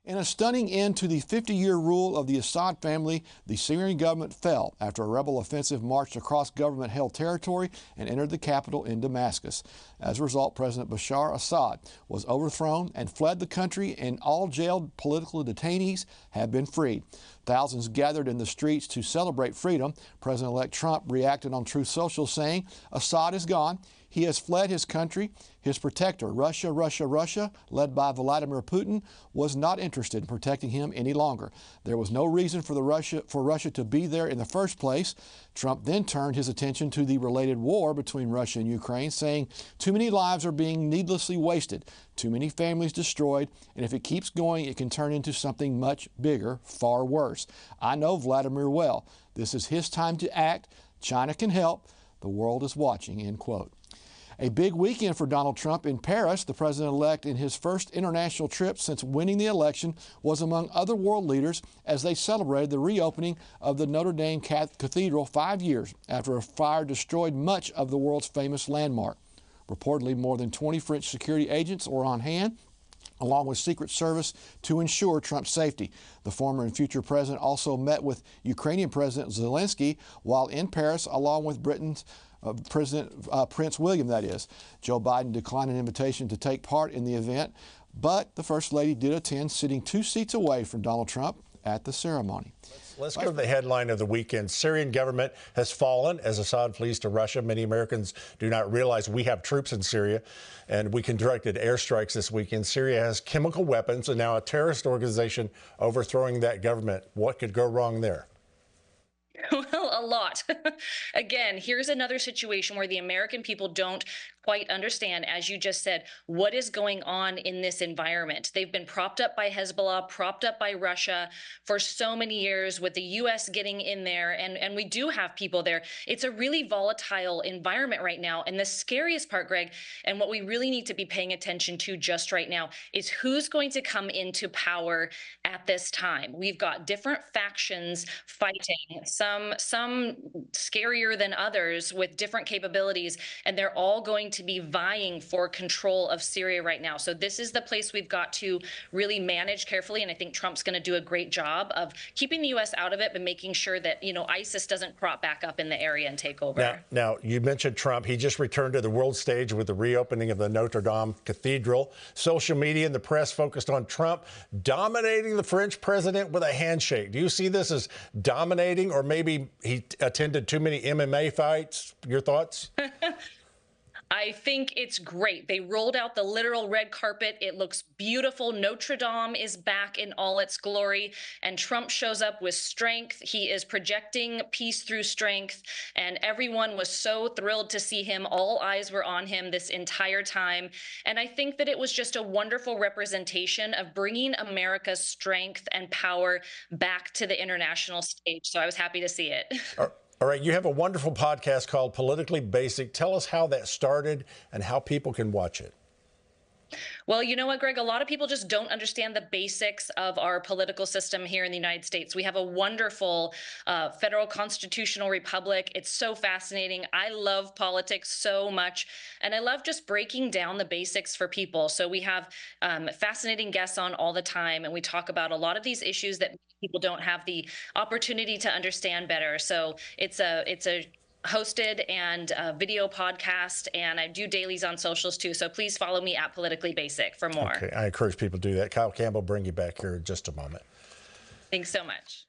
In a stunning end to the 50-year rule of the Assad family, the Syrian government fell after a rebel offensive marched across government-held territory and entered the capital in Damascus. As a result, President Bashar Assad was overthrown and fled the country, and all jailed political detainees have been freed. Thousands gathered in the streets to celebrate freedom. President-elect Trump reacted on Truth Social, saying, "Assad is gone. He has fled his country. His protector, Russia, led by Vladimir Putin, was not interested in protecting him any longer. There was no reason for Russia to be there in the first place." Trump then turned his attention to the related war between Russia and Ukraine, saying, "Too many lives are being needlessly wasted, too many families destroyed, and if it keeps going, it can turn into something much bigger, far worse. I know Vladimir well. This is his time to act. China can help. The world is watching," end quote. A big weekend for Donald Trump in Paris. The president-elect, in his first international trip since winning the election, was among other world leaders as they celebrated the reopening of the Notre Dame Cathedral 5 years after a fire destroyed much of the world's famous landmark. Reportedly, more than 20 French security agents were on hand, along with Secret Service, to ensure Trump's safety. The former and future president also met with Ukrainian President Zelensky while in Paris, along with Britain's President Prince William, that is. Joe Biden declined an invitation to take part in the event, but the First Lady did attend, sitting 2 seats away from Donald Trump at the ceremony. Let's go to the headline of the weekend. Syrian government has fallen as Assad flees to Russia. Many Americans do not realize we have troops in Syria, and we conducted airstrikes this weekend. Syria has chemical weapons and now a terrorist overthrowing that government. What could go wrong there? Well, a lot. Again, here's another situation where the American people don't quite understand, as you just said, what is going on in this environment. They've been propped up by Hezbollah, propped up by Russia for so many years, with the U.S. getting in there, and we do have people there. It's a really volatile environment right now. And the scariest part, Greg, and what we really need to be paying attention to just right now, is who's going to come into power at this time. We've got different factions fighting, some scarier than others with different capabilities, and they're all going to be vying for control of Syria right now. So this is the place we've got to really manage carefully, and I think Trump's going to do a great job of keeping the U.S. out of it, but making sure that, ISIS doesn't crop back up in the area and take over. Now, you mentioned Trump. He just returned to the world stage with the reopening of the Notre Dame Cathedral. Social media and the press focused on Trump dominating the French president with a handshake. Do you see this as dominating, or maybe he attended too many MMA fights? Your thoughts? I think it's great. They rolled out the literal red carpet. It looks beautiful. Notre Dame is back in all its glory, and Trump shows up with strength. He is projecting peace through strength, and everyone was so thrilled to see him. All eyes were on him this entire time, and I think that it was just a wonderful representation of bringing America's strength and power back to the international stage, so I was happy to see it. All right, you have a wonderful podcast called Politically Basic. Tell us how that started and how people can watch it. Well, you know what, Greg? A lot of people just don't understand the basics of our political system here in the United States. We have a wonderful federal constitutional republic. It's so fascinating. I love politics so much, and I love just breaking down the basics for people. So we have fascinating guests on all the time, and we talk about a lot of these issues that people don't have the opportunity to understand better. So it's a hosted and video podcast, and I do dailies on socials too. So please follow me at Politically Basic for more. Okay, I encourage people to do that. Kyle Campbell, bring you back here in just a moment. Thanks so much.